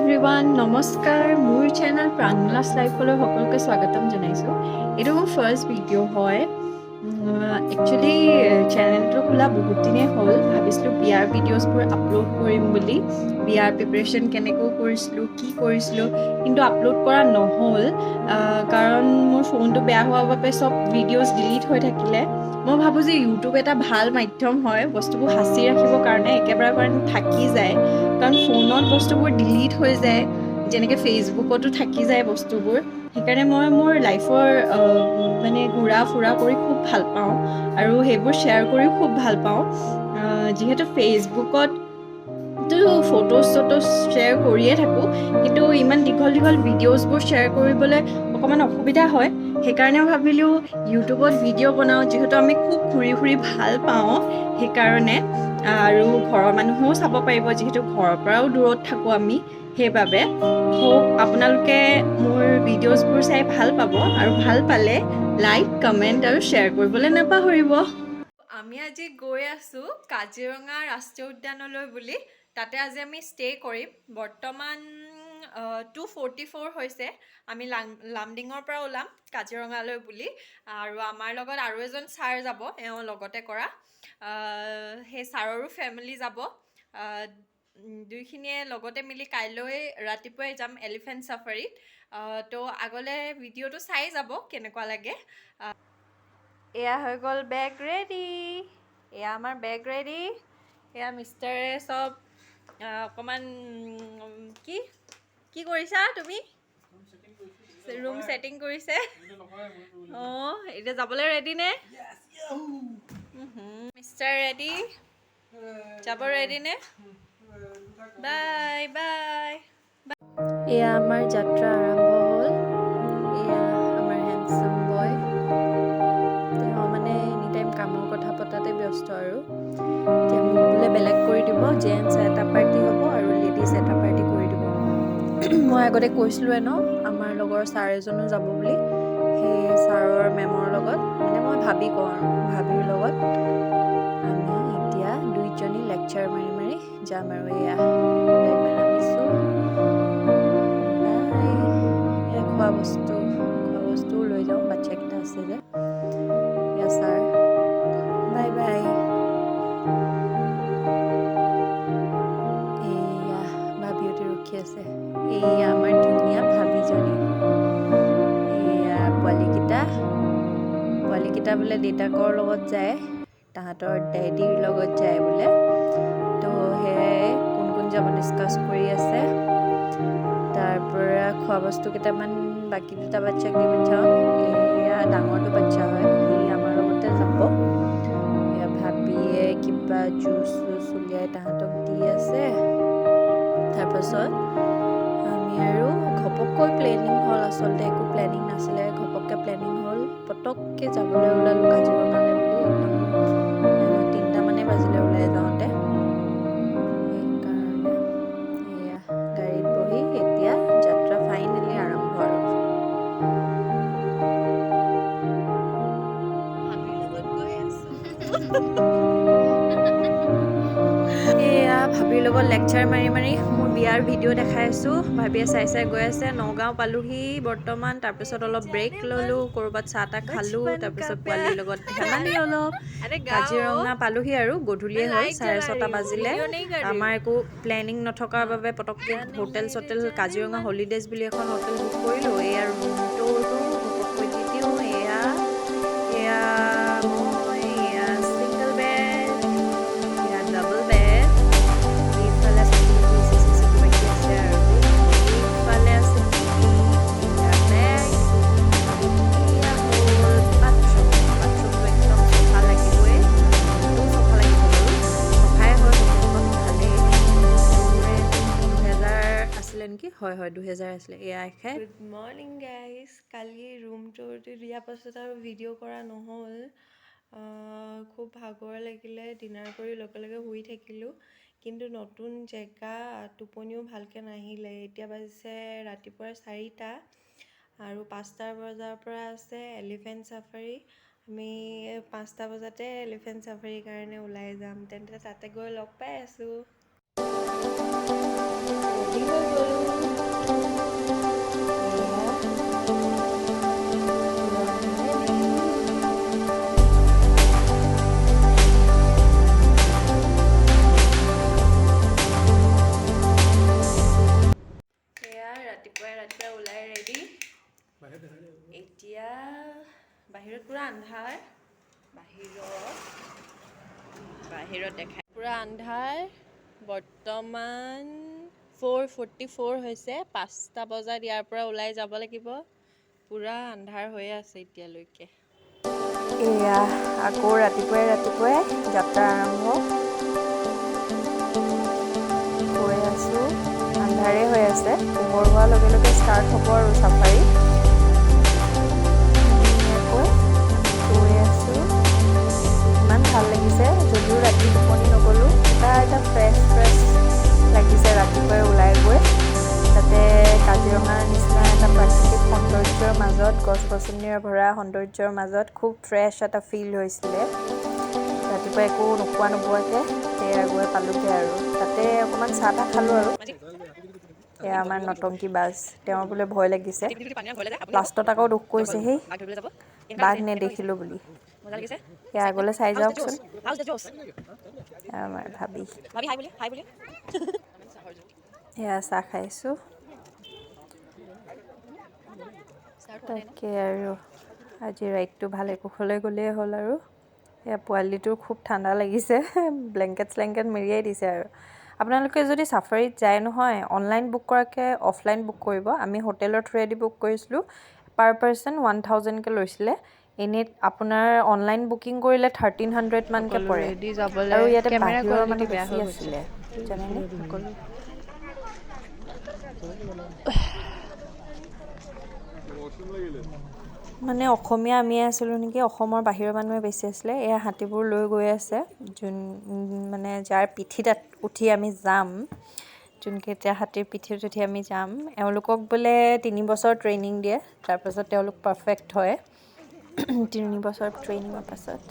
Everyone নমস্কাৰ মোৰ channel প্ৰাণলাছ লাইফলৈ সকলোকে স্বাগতম জনাইছোঁ এইটো মোৰ ফাৰ্ষ্ট ভিডিঅ' হয় একচুৱেলি চেনেলটো খোলা বহুত দিনেই হ'ল ভাবিছিলোঁ বিয়াৰ ভিডিঅ'ছবোৰ আপলোড কৰিম বুলি বিয়াৰ প্ৰিপাৰেশ্যন কেনেকৈ কৰিছিলোঁ কি কৰিছিলোঁ কিন্তু আপলোড কৰা নহ'ল কাৰণ মোৰ ফোনটো বেয়া হোৱাৰ বাবে চব ভিডিঅ'ছ ডিলিট হৈ থাকিলে মই ভাবোঁ যে ইউটিউব এটা ভাল মাধ্যম হয় বস্তুবোৰ সাঁচি ৰাখিবৰ কাৰণে একেবাৰে কাৰণে থাকি যায় কাৰণ ফোনত বস্তুবোৰ ডিলিট হৈ যায় যেনেকৈ ফেচবুকতো থাকি যায় বস্তুবোৰ সেইকাৰণে মই মোৰ লাইফৰ মানে ঘূৰা ফুৰা কৰি খুব ভাল পাওঁ আৰু সেইবোৰ শ্বেয়াৰ কৰিও খুব ভাল পাওঁ যিহেতু ফেচবুকত ফটোজ চটোজ শ্বেয়াৰ কৰিয়ে থাকোঁ কিন্তু ইমান দীঘল ভিডিঅ'জবোৰ শ্বেয়াৰ কৰিবলৈ অকণমান অসুবিধা হয় সেইকাৰণে ভাবিলোঁ ইউটিউবত ভিডিঅ' বনাওঁ যিহেতু আমি খুব ঘূৰি ভাল পাওঁ সেইকাৰণে আৰু ঘৰৰ মানুহেও চাব পাৰিব যিহেতু ঘৰৰ পৰাও দূৰত থাকোঁ আমি সেইবাবে হোপ আপোনালোকে মোৰ ভিডিঅ'জবোৰ চাই ভাল পাব আৰু ভাল পালে লাইক কমেণ্ট আৰু শ্বেয়াৰ কৰিবলৈ নাপাহৰিব আমি আজি গৈ আছোঁ কাজিৰঙা ৰাষ্ট্ৰীয় উদ্যানলৈ বুলি তাতে আজি আমি ষ্টে' কৰিম বৰ্তমান 2:44 হৈছে আমি লামডিঙৰ পৰা ওলাম কাজিৰঙালৈ বুলি আৰু আমাৰ লগত আৰু এজন ছাৰ যাব এওঁ লগতে কৰা সেই ছাৰৰো ফেমিলি যাব দুইখিনিয়ে লগতে মিলি কাইলৈ ৰাতিপুৱাই যাম এলিফেণ্ট ছাফাৰীত তো আগলৈ ভিডিঅ'টো চাই যাব কেনেকুৱা লাগে এয়া হৈ গ'ল বেগ ৰেডি এয়া আমাৰ বেগ ৰেডি এয়া মিষ্টাৰে চব অকণমান কি কি কৰিছা তুমি ৰুম ছেটিং কৰিছে অঁ এতিয়া যাবলৈ ৰেডি নে মিষ্টাৰ ৰেডি যাব ৰেডি নে বাই বাই এয়া আমাৰ যাত্ৰা আৰম্ভ হ'ল এয়া আমাৰ হেণ্ডচাম বয় তেওঁ মানে এনি টাইম কামৰ কথা পতাতে ব্যস্ত আৰু এতিয়া মোক বোলে বেলেগ কৰি দিব জেণ্টছ এটা পাৰ্টি হ'ব আৰু লেডিজ এটা পাৰ্টি কৰি দিব মই আগতে কৈছিলোঁৱে ন আমাৰ লগৰ ছাৰ এজনো যাব বুলি সেই ছাৰৰ মেমৰ লগত মানে মই ভাবি কওঁ আৰু ভাবিৰ লগত আমি এতিয়া দুইজনী লেকচাৰ মাৰি যাম আৰু এয়া নামিছোঁ এয়া খোৱা বস্তুও লৈ যাওঁ বাচ্ছাকেইটা আছে যে এয়া ছাৰ বাই বাই এয়া ভাবিহঁতে ৰখি আছে এয়া আমাৰ ধুনীয়া ভাবিজনী এয়া পোৱালিকেইটা বোলে দেউতাকৰ লগত যায় তাহাঁতৰ ডেডিৰ লগত যায় বোলে তো সেয়াই কোন যাব ডিছকাছ কৰি আছে তাৰ পৰা খোৱা বস্তু কেইটামান বাকী দুটা বাচ্ছাক দি পঠিয়াওঁ এয়া ডাঙৰটো বাচ্ছা হয় সি আমাৰ লগতে যাব এয়া ভাবিয়ে কিবা জুচ উলিয়াই তাহাঁতক দি আছে তাৰপাছত আমি আৰু ঘপককৈ প্লেনিং হ'ল আচলতে একো প্লেনিং নাছিলে ঘপককৈ প্লেনিং হ'ল পটককৈ যাবলৈ ওলালোঁ কাজিৰঙালৈ বুলি একদম 3টামানেই বাজিলে ওলাই যাওঁতে সেইকাৰণে এয়া গাড়ীত বহি এতিয়া যাত্ৰা ফাইনেলি আৰম্ভ আৰু ভাবিৰ লগত গৈ আছোঁ এয়া ভাবিৰ লগত লেকচাৰ মাৰি মোৰ বিয়াৰ ভিডিঅ' দেখাই আছোঁ ভাবিয়ে চাই গৈ আছে নগাঁও পালোহি বৰ্তমান তাৰপিছত অলপ ব্ৰেক ল'লোঁ ক'ৰবাত চাহ তাহ খালোঁ তাৰপিছত পোৱালিৰ লগত ধেমালি অলপ কাজিৰঙা পালোহি আৰু গধূলিয়ে হ'ল 6:30 বাজিলে আমাৰ একো প্লেনিং নথকাৰ বাবে পটককৈ হোটেল কাজিৰঙা হলিডেজ বুলি এখন হোটেল বুক কৰিলোঁ এয়া ৰুমটো ঘপককৈ দি দিওঁ এয়া মই এয়া ছিংগল বেড এয়া ডাবল বেড এইফালে বাকী আছে আৰু এইফালে আছে এয়া বেগ এয়া হ'ল বাথৰুমটো একদম চফা লাগিবই চফা লাগিব বাৰু চফাই হয় হোটেলখন ভালেই 2000 আছিলে নেকি হয় 2000 আছিলে এয়া খাই গুড মৰ্ণিং গাইজ কালি ৰুম টুৰটো দিয়াৰ পাছত আৰু ভিডিঅ' কৰা নহ'ল খুব ভাগৰ লাগিলে ডিনাৰ কৰি লগে শুই থাকিলোঁ কিন্তু নতুন জেগা টোপনিও ভালকৈ নাহিলে এতিয়া বাজিছে ৰাতিপুৱা 4টা আৰু 5টা বজাৰ পৰা আছে এলিফেণ্ট ছাফাৰী আমি 5টা বজাতে এলিফেণ্ট ছাফাৰীৰ কাৰণে ওলাই যাম তেন্তে তাতে গৈ লগ পাই আছোঁ ৰেডি হৈ গ'লোঁ বাহিৰত পুৰা আন্ধাৰ বাহিৰত দেখাই পুৰা আন্ধাৰ বৰ্তমান 4:44 হৈছে 5টা বজাত ইয়াৰ পৰা ওলাই যাব লাগিব পুৰা আন্ধাৰ হৈয়ে আছে এতিয়ালৈকে এয়া আকৌ ৰাতিপুৱাই যাত্ৰা আৰম্ভ গৈ আছোঁ আন্ধাৰে হৈ আছে পোহৰ হোৱাৰ লগে লগে ষ্টাৰ্ট হ'ব আৰু চাফাৰী গৈ আছোঁ ইমান ভাল লাগিছে যদিও ৰাতি টোপনি নগ'লোঁ কিবা এটা ফ্ৰেছ লাগিছে ৰাতিপুৱাই ওলাই গৈ তাতে কাজিৰঙাৰ নিচিনা এটা প্ৰাকৃতিক সৌন্দৰ্যৰ মাজত গছ গছনিৰে ভৰা সৌন্দৰ্যৰ মাজত খুব ফ্ৰেছ এটা ফিল হৈছিলে ৰাতিপুৱা একো নোপোৱাকৈ সেয়া গৈ পালোঁগৈ আৰু তাতে অকণমান চাহ তাহ খালোঁ আৰু এয়া আমাৰ নটংকি বাছ তেওঁৰ বোলে ভয় লাগিছে লাষ্টত আকৌ দুখ কৰিছে সেই বাঘ নেদেখিলোঁ বুলি এয়া আগলৈ চাই যাওকচোন আমাৰ ভাবি এয়া চাহ খাইছোঁ তাকে আৰু আজি ৰাইডটো ভালে কুশলে গ'লেই হ'ল আৰু এয়া পোৱালিটোৰ খুব ঠাণ্ডা লাগিছে ব্লেংকেট মেৰিয়াই দিছে আৰু আপোনালোকে যদি চাফাৰীত যায় নহয় অনলাইন বুক কৰাকৈ অফলাইন বুক কৰিব আমি হোটেলৰ থ্ৰুৱেদি বুক কৰিছিলোঁ পাৰ পাৰ্চন 1000কৈ লৈছিলে এনেই আপোনাৰ অনলাইন বুকিং কৰিলে 1300 মানকৈ পৰে আৰু ইয়াতে বাহিৰৰ মানুহ বেছি আছিলে জানেনে মানে অসমীয়া আমিয়ে আছিলোঁ নেকি অসমৰ বাহিৰৰ মানুহে বেছি আছিলে এয়া হাতীবোৰ লৈ গৈ আছে মানে যাৰ পিঠিত উঠি আমি যাম যোনকেইটা হাতীৰ পিঠিত উঠি আমি যাম এওঁলোকক বোলে 3 বছৰ ট্ৰেইনিং দিয়ে তাৰপাছত তেওঁলোক পাৰফেক্ট হয় 3 বছৰ ট্ৰেইনিঙৰ পাছত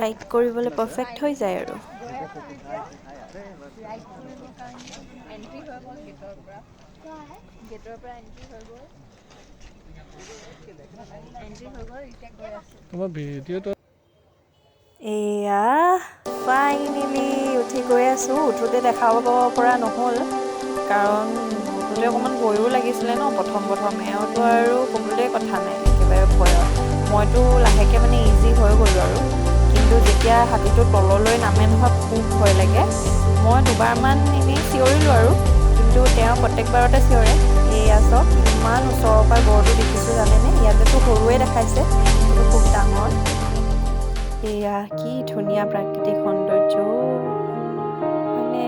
ৰাইড কৰিবলৈ পাৰফেক্ট হৈ যায় আৰু গেটৰ পৰা এন্ট্ৰি হৈ গ'ল তোমাৰ ভিডিঅ'টো এয়া ফাইনেলি উঠি গৈ আছোঁ উঠোতে দেখাব পৰা নহ'ল কাৰণ উঠোতে অকণমান ভয়ো লাগিছিলে ন প্ৰথম এওঁতো আৰু ক'বলৈ কথা নাই একেবাৰে ভয়ত মইতো লাহেকৈ মানে ইজি হৈ গ'লোঁ আৰু কিন্তু যেতিয়া হাতীটো তললৈ নামে নহয় খুব ভয় লাগে মই দুবাৰমান এনেই চিঞৰিলোঁ আৰু কিন্তু তেওঁ প্ৰত্যেকবাৰতে চিঞৰে এয়া চাওক ইমান ওচৰৰ পৰা গড়টো দেখিছোঁ জানেনে ইয়াতেতো সৰুৱে দেখাইছে কিন্তু খুব ডাঙৰ এয়া কি ধুনীয়া প্ৰাকৃতিক সৌন্দৰ্য মানে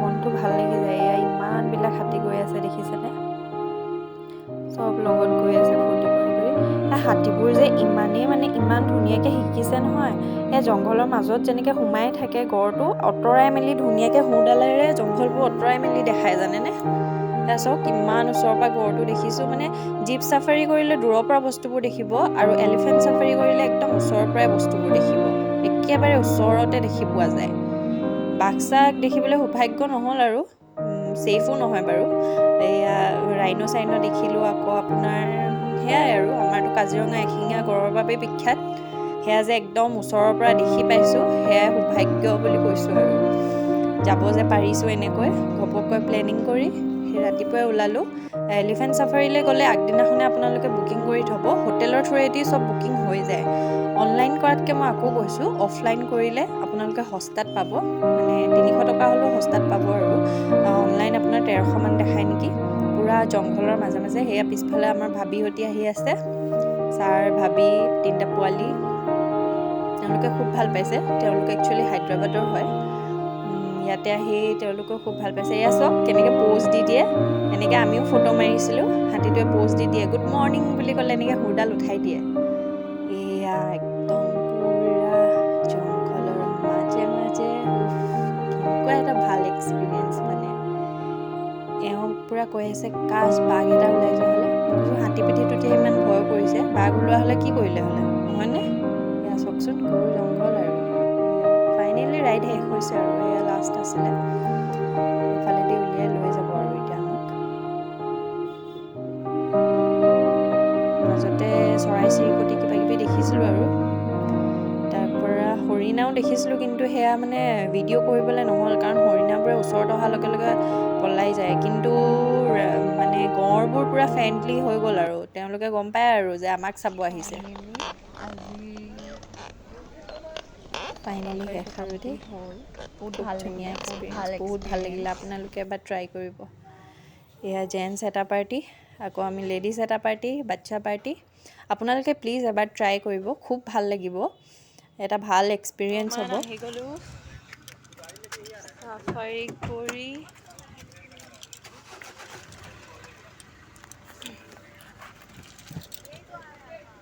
মনটো ভাল লাগি যায় এয়া ইমানবিলাক হাতী গৈ আছে দেখিছেনে চব লগত গৈ আছে ফূৰ্তি কৰি হাতীবোৰ যে ইমান ধুনীয়াকৈ শিকিছে নহয় এই জংঘলৰ মাজত যেনেকৈ সোমাই থাকে গড়টো অঁতৰাই মেলি ধুনীয়াকৈ সোঁডালেৰে জংঘলবোৰ অঁতৰাই মেলি দেখায় জানেনে এয়া চাওক কিমান ওচৰৰ পৰা গড়টো দেখিছোঁ মানে জীপ চাফাৰী কৰিলে দূৰৰ পৰা বস্তুবোৰ দেখিব আৰু এলিফেণ্ট চাফাৰী কৰিলে একদম ওচৰৰ পৰাই বস্তুবোৰ দেখিব একেবাৰে ওচৰতে দেখি পোৱা যায় বাঘ চাঘ দেখিবলৈ সৌভাগ্য নহ'ল আৰু ছেফো নহয় বাৰু এয়া ৰাইন' দেখিলোঁ আকৌ আপোনাৰ সেয়াই আৰু আমাৰতো কাজিৰঙা এশিঙীয়া গড়ৰ বাবে বিখ্যাত সেয়া যে একদম ওচৰৰ পৰা দেখি পাইছোঁ সেয়াই সৌভাগ্য বুলি কৈছোঁ আৰু যাব যে পাৰিছোঁ এনেকৈ ঘপককৈ প্লেনিং কৰি সেই ৰাতিপুৱাই ওলালোঁ এলিফেণ্ট চাফাৰীলৈ গ'লে আগদিনাখনে আপোনালোকে বুকিং কৰি থ'ব হোটেলৰ থ্ৰুৱেদি চব বুকিং হৈ যায় অনলাইন কৰাতকৈ মই আকৌ কৈছোঁ অফলাইন কৰিলে আপোনালোকে সস্তাত পাব মানে 300 টকা হ'লেও সস্তাত পাব আৰু অনলাইন আপোনাৰ 1300 মান দেখায় নেকি পুৰা জংঘলৰ মাজে সেয়া পিছফালে আমাৰ ভাবিহঁতি আহি আছে ছাৰ ভাবি 3টা পোৱালি তেওঁলোকে খুব ভাল পাইছে তেওঁলোকে একচুৱেলি হায়দৰাবাদৰ হয় ইয়াতে আহি তেওঁলোকেও খুব ভাল পাইছে এয়া চাওক কেনেকৈ প'জ দি দিয়ে এনেকৈ আমিও ফটো মাৰিছিলোঁ হাতীটোৱে প'জ দি দিয়ে গুড মৰ্ণিং বুলি ক'লে এনেকৈ সুৰডাল উঠাই দিয়ে এয়া একদম পুৰা জংঘলৰ মাজে কেনেকুৱা এটা ভাল এক্সপিৰিয়েঞ্চ মানে এওঁ পূৰা কৈ আছে কাজ বাঘ এটা ওলাই যোৱা হ'লে হাতী পিঠিত উঠি ইমান ভয় কৰিছে বাঘ ওলোৱা হ'লে কি কৰিলে হ'লে নহয়নে এয়া চাওকচোন গৰু জংঘল আৰু ফাইনেলি ৰাইড শেষ হৈছে আৰু এয়া লাষ্ট আছিলে ইফালেদি উলিয়াই লৈ যাব আৰু এতিয়া আমাক মাজতে চৰাই চিৰিকটি কিবাকিবি দেখিছিলোঁ আৰু তাৰপৰা হৰিণ হৰিণাও দেখিছিলোঁ, কিন্তু সেয়া মানে ভিডিঅ' কৰিবলৈ নহ'ল, কাৰণ হৰিণাবোৰে ওচৰত অহাৰ লগে লগে পলাই যায়। কিন্তু মানে গঁড়বোৰ পূৰা ফ্ৰেণ্ডলি হৈ গ'ল আৰু তেওঁলোকে গম পায় আৰু যে আমাক চাব আহিছে। ফাইনেলি শেষ আৰু দেই, খুব ধুনীয়া এক্সপিৰিয়েঞ্চ, বহুত ভাল লাগিলে। আপোনালোকে এবাৰ ট্ৰাই কৰিব। এয়া জেণ্টছ এটা পাৰ্টি, আকৌ আমি লেডিজ এটা পাৰ্টি, বাচ্ছা পাৰ্টি। আপোনালোকে প্লিজ এবাৰ ট্ৰাই কৰিব, খুব ভাল লাগিব, এটা ভাল এক্সপিৰিয়েঞ্চ হ'ব। আহি গ'লোঁ চাফাৰী কৰি।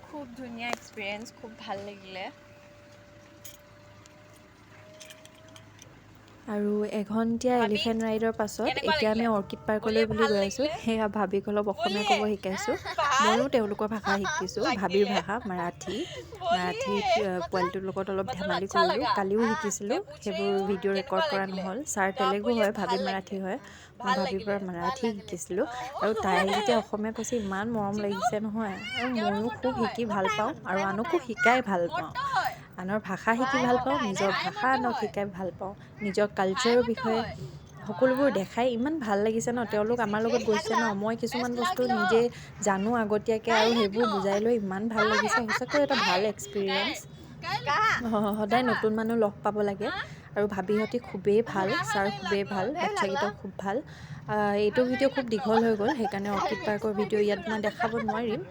খুব ধুনীয়া এক্সপিৰিয়েঞ্চ, খুব ভাল লাগিলে। আৰু এঘণ্টীয়া এলিফেণ্ট ৰাইডৰ পাছত এতিয়া আমি অৰ্কিড পাৰ্কলৈ বুলি গৈ আছোঁ। সেয়া ভাবিক অলপ অসমীয়া ক'ব শিকাইছোঁ, ময়ো তেওঁলোকৰ ভাষা শিকিছোঁ, ভাবিৰ ভাষা মাৰাঠীত পোৱালিটোৰ লগত অলপ ধেমালি কৰিলোঁ। কালিও শিকিছিলোঁ, সেইবোৰ ভিডিঅ' ৰেকৰ্ড কৰা নহ'ল। ছাৰ তেলেগু হয়, ভাবি মাৰাঠী হয়, মই ভাবিৰ পৰা মাৰাঠী শিকিছিলোঁ। আৰু তাই যেতিয়া অসমীয়া কৈছে ইমান মৰম লাগিছে নহয়। আৰু ময়ো খুব শিকি ভাল পাওঁ আৰু আনকো শিকাই ভাল পাওঁ। আনৰ ভাষা শিকি ভাল পাওঁ, নিজৰ ভাষা আনক শিকাই ভাল পাওঁ, নিজৰ কালচাৰৰ বিষয়ে সকলোবোৰ দেখাই ইমান ভাল লাগিছে ন। তেওঁলোক আমাৰ লগত গৈছে ন, মই কিছুমান বস্তু নিজে জানো আগতীয়াকৈ আৰু সেইবোৰ বুজাই লৈ ইমান ভাল লাগিছে। সঁচাকৈ এটা ভাল এক্সপিৰিয়েঞ্চ। সদায় নতুন মানুহ লগ পাব লাগে। আৰু ভাবিহঁতি খুবেই ভাল, ছাৰ খুবেই ভাল, বাচ্ছাকেইটাও খুব ভাল। এইটো ভিডিঅ' খুব দীঘল হৈ গ'ল, সেইকাৰণে অৰ্কিড পাৰ্কৰ ভিডিঅ' ইয়াত মই দেখাব নোৱাৰিম।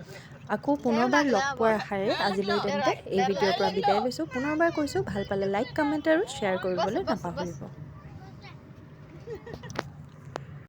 আকৌ পুনৰবাৰ লগ পোৱাৰ আশাৰে আজিলৈ তেন্তে এই ভিডিঅ'ৰ পৰা বিদায় লৈছোঁ। পুনৰবাৰ কৈছোঁ, ভাল পালে লাইক, কমেণ্ট আৰু শ্বেয়াৰ কৰিবলৈ নাপাহৰিব।